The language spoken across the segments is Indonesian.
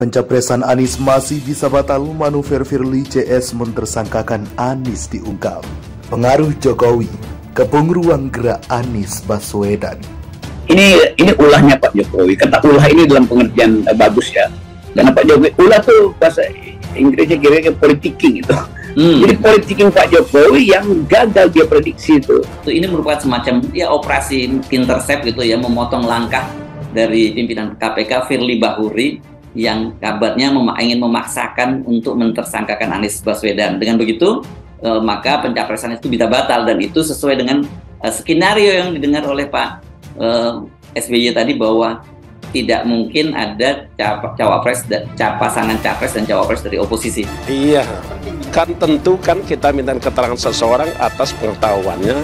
Pencapresan Anies masih bisa batal, manuver Firly CS mentersangkakan Anies diungkap. Pengaruh Jokowi kebun ruang gerak Anies Baswedan. Ini ulahnya Pak Jokowi. Kata ulah ini dalam pengertian bagus ya. Karena Pak Jokowi, ulah tuh bahasa Inggrisnya kira-kira politicking itu. Jadi politicking Pak Jokowi yang gagal dia prediksi itu. Ini merupakan semacam ya operasi intercept gitu ya, memotong langkah dari pimpinan KPK Firly Bahuri yang kabarnya ingin memaksakan untuk mentersangkakan Anies Baswedan. Dengan begitu maka pencapresan itu bisa batal, dan itu sesuai dengan skenario yang didengar oleh Pak SBY tadi, bahwa tidak mungkin ada pasangan capres dan cawapres dari oposisi. Iya, kan tentu kan kita minta keterangan seseorang atas pengetahuannya,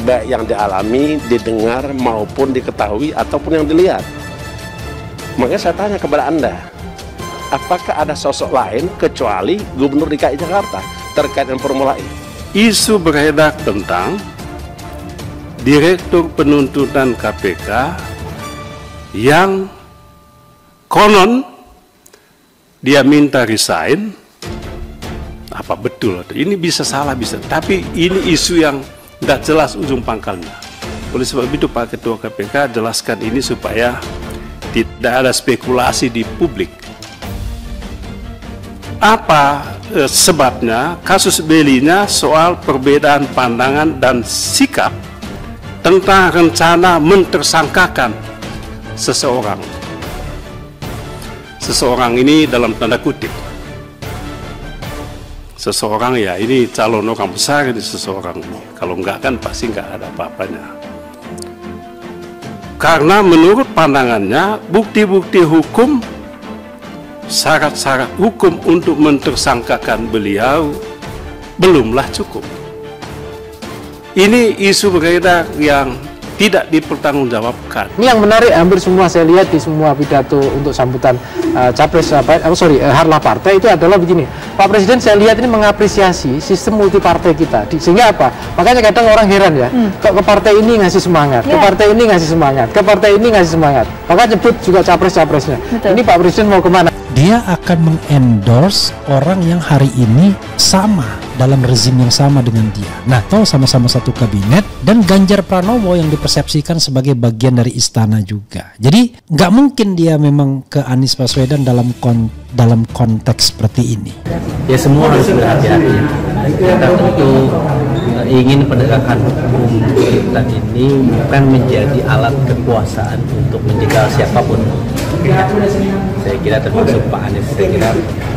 baik yang dialami, didengar maupun diketahui ataupun yang dilihat. Makanya saya tanya kepada Anda, apakah ada sosok lain kecuali Gubernur DKI Jakarta terkait dengan Formula E? Isu beredar tentang Direktur Penuntutan KPK yang konon dia minta resign. Apa betul? Ini bisa salah, bisa. Tapi ini isu yang tidak jelas ujung pangkalnya. Oleh sebab itu Pak Ketua KPK jelaskan ini supaya tidak ada spekulasi di publik. Apa sebabnya? Kasus belinya soal perbedaan pandangan dan sikap tentang rencana mentersangkakan seseorang. Seseorang ini dalam tanda kutip. Seseorang ya, ini calon orang besar ini seseorang ini. Kalau enggak kan pasti enggak ada apa-apanya. Karena menurut pandangannya bukti-bukti hukum, syarat-syarat hukum untuk mentersangkakan beliau belumlah cukup. Ini isu beredar yang tidak dipertanggungjawabkan. Ini yang menarik, hampir semua saya lihat di semua pidato untuk sambutan capres harlah partai itu adalah begini. Pak Presiden saya lihat ini mengapresiasi sistem multipartai kita, sehingga apa? Makanya kadang orang heran ya, kok ke partai ini ngasih semangat, ke partai ini ngasih semangat, ke partai ini ngasih semangat. Maka nyebut juga capres-capresnya. Ini Pak Presiden mau kemana? Dia akan mengendorse orang yang hari ini sama dalam rezim yang sama dengan dia. Nah, atau sama-sama satu kabinet, dan Ganjar Pranowo yang dipersepsikan sebagai bagian dari istana juga. Jadi nggak mungkin dia memang ke Anies Baswedan dalam konteks seperti ini. Ya semua harus berhati-hati. Kita tentu ingin penegakan hukum kita ini bukan menjadi alat kekuasaan untuk menjegal siapapun. Saya kira termasuk Pak Anies, saya kira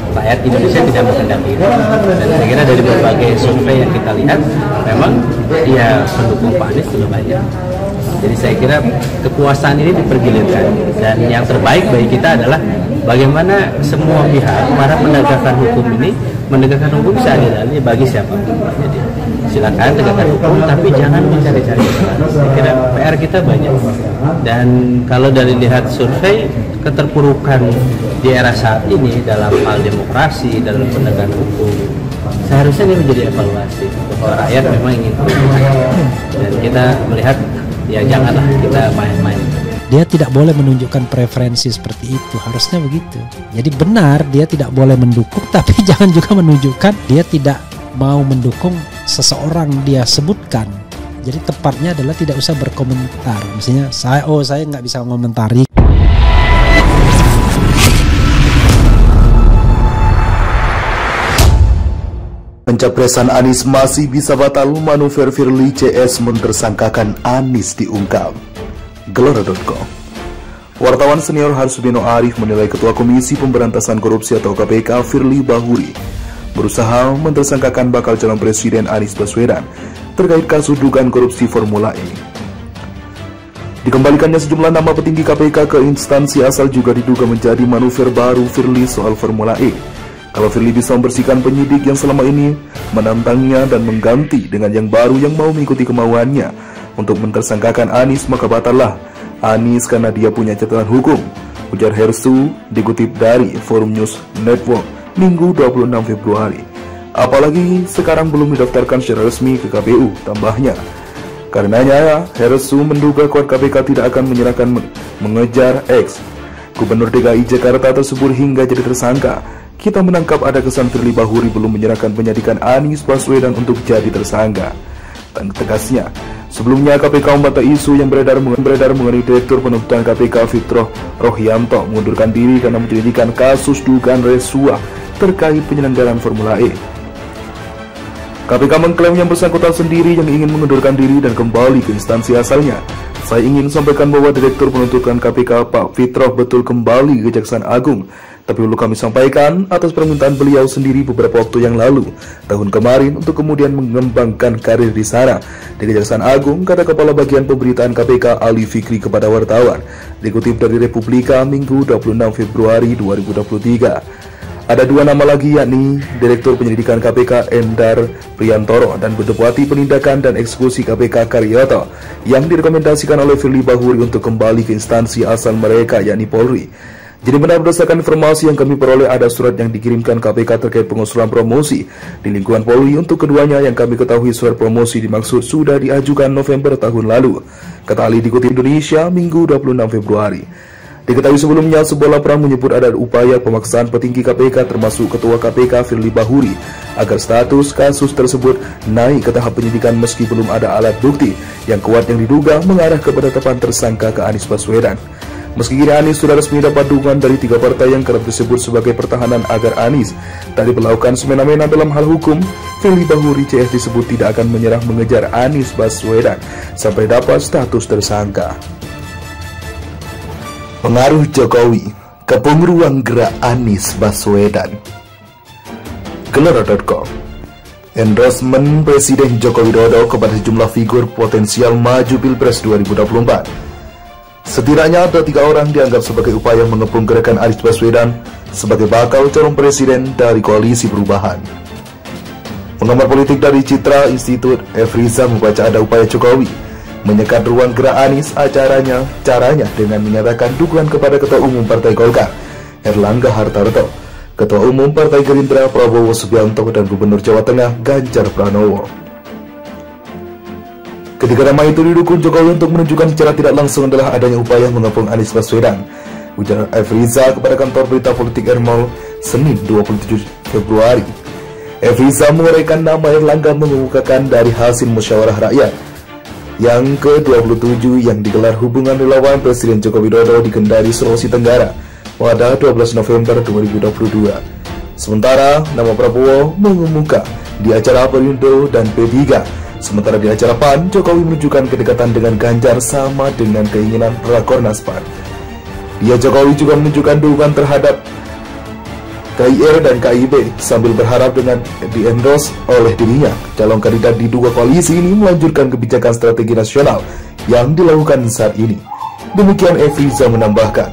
rakyat Indonesia tidak menghendaki itu. Dan saya kira dari berbagai survei yang kita lihat, memang dia pendukung Pak Anies belum banyak. Jadi saya kira kekuasaan ini dipergilirkan, dan yang terbaik bagi kita adalah bagaimana semua pihak, para penegakan hukum ini menegakkan hukum seadil-adilnya bagi siapapun. Jadi silakan tegakkan hukum, tapi jangan mencari-cari kesalahan. Saya kira PR kita banyak, dan kalau dari lihat survei, keterpurukan di era saat ini dalam hal demokrasi, dalam penegakan hukum, seharusnya ini menjadi evaluasi bahwa rakyat memang ingin perubahan, dan kita melihat ya janganlah kita main-main. Dia tidak boleh menunjukkan preferensi seperti itu, harusnya begitu. Jadi benar dia tidak boleh mendukung, tapi jangan juga menunjukkan dia tidak mau mendukung seseorang dia sebutkan. Jadi tepatnya adalah tidak usah berkomentar. Misalnya saya nggak bisa mengomentari. Pencapresan Anies masih bisa batal, manuver Firly CS mentersangkakan Anies diungkap. Gelora.com. Wartawan senior Harsudino Arif menilai Ketua Komisi Pemberantasan Korupsi atau KPK Firly Bahuri berusaha mentersangkakan bakal calon presiden Anies Baswedan terkait kasus dugaan korupsi Formula E. Dikembalikannya sejumlah nama petinggi KPK ke instansi asal juga diduga menjadi manuver baru Firly soal Formula E. Kalau Firly bisa membersihkan penyidik yang selama ini menantangnya dan mengganti dengan yang baru yang mau mengikuti kemauannya untuk mentersangkakan Anies, maka batallah Anies karena dia punya catatan hukum, ujar Hersu dikutip dari Forum News Network Minggu 26 Februari. Apalagi sekarang belum didaftarkan secara resmi ke KPU, tambahnya. Karenanya Hersu menduga kuat KPK tidak akan menyerahkan mengejar X Gubernur DKI Jakarta tersebut hingga jadi tersangka. Kita menangkap ada kesan Firly Bahuri belum menyerahkan penyidikan Anies Baswedan untuk jadi tersangka. Dan tegasnya, sebelumnya KPK membantah isu yang beredar mengenai Direktur Penuntutan KPK Fitroh Rohyanto mengundurkan diri karena menyelidikkan kasus dugaan rasuah terkait penyelenggaraan Formula E. KPK mengklaim yang bersangkutan sendiri yang ingin mengundurkan diri dan kembali ke instansi asalnya. Saya ingin sampaikan bahwa Direktur Penuntutan KPK Pak Fitroh betul kembali ke Kejaksaan Agung. Tapi perlu kami sampaikan atas permintaan beliau sendiri beberapa waktu yang lalu, tahun kemarin, untuk kemudian mengembangkan karir di sana di Kejaksaan Agung, kata Kepala Bagian Pemberitaan KPK Ali Fikri kepada wartawan. Dikutip dari Republika Minggu 26 Februari 2023. Ada dua nama lagi, yakni Direktur Penyelidikan KPK Endar Priantoro dan Deputi Penindakan dan Eksekusi KPK Karyoto yang direkomendasikan oleh Firly Bahuri untuk kembali ke instansi asal mereka, yakni Polri. Jadi benar berdasarkan informasi yang kami peroleh, ada surat yang dikirimkan KPK terkait pengusulan promosi di lingkungan Polri untuk keduanya. Yang kami ketahui surat promosi dimaksud sudah diajukan November tahun lalu, kata Ali dikutip Indonesia Minggu 26 Februari. Diketahui sebelumnya sebuah laporan menyebut ada upaya pemaksaan petinggi KPK termasuk Ketua KPK Firly Bahuri agar status kasus tersebut naik ke tahap penyidikan meski belum ada alat bukti yang kuat yang diduga mengarah ke penetapan tersangka ke Anies Baswedan. Meski kini Anies sudah resmi dapat dukungan dari 3 partai yang kerap disebut sebagai pertahanan agar Anies tak diperlakukan semena-mena dalam hal hukum, Firly Bahuri CS disebut tidak akan menyerah mengejar Anies Baswedan sampai dapat status tersangka. Pengaruh Jokowi kepung ruang gerak Anies Baswedan. Gelora.com. Endorsement Presiden Joko Widodo kepada sejumlah figur potensial maju Pilpres 2024. Setidaknya ada 3 orang dianggap sebagai upaya mengepung gerakan Anies Baswedan sebagai bakal calon presiden dari Koalisi Perubahan. Pengamat politik dari Citra Institute, F. Riza, membaca ada upaya Jokowi menyekat ruang gerak Anies caranya dengan menyatakan dukungan kepada Ketua Umum Partai Golkar Erlangga Hartarto, Ketua Umum Partai Gerindra Prabowo Subianto, dan Gubernur Jawa Tengah Ganjar Pranowo. Ketiga nama itu didukung Jokowi untuk menunjukkan secara tidak langsung adalah adanya upaya mengepung Anies Baswedan, ujar F. Riza kepada kantor berita politik Ermol Senin 27 Februari. F. Riza menguraikan nama Erlangga mengemukakan dari hasil musyawarah rakyat yang ke-27 yang digelar hubungan relawan Presiden Joko Widodo di Kendari, Sulawesi Tenggara pada 12 November 2022. Sementara nama Prabowo mengemuka di acara Perindo dan P3. Sementara di acara PAN, Jokowi menunjukkan kedekatan dengan Ganjar sama dengan keinginan Rakornas PAN. Jokowi juga menunjukkan dukungan terhadap KIR dan KIB sambil berharap dengan di-endorse oleh dirinya. Calon kandidat di 2 koalisi ini melanjutkan kebijakan strategi nasional yang dilakukan saat ini. Demikian F. Riza menambahkan.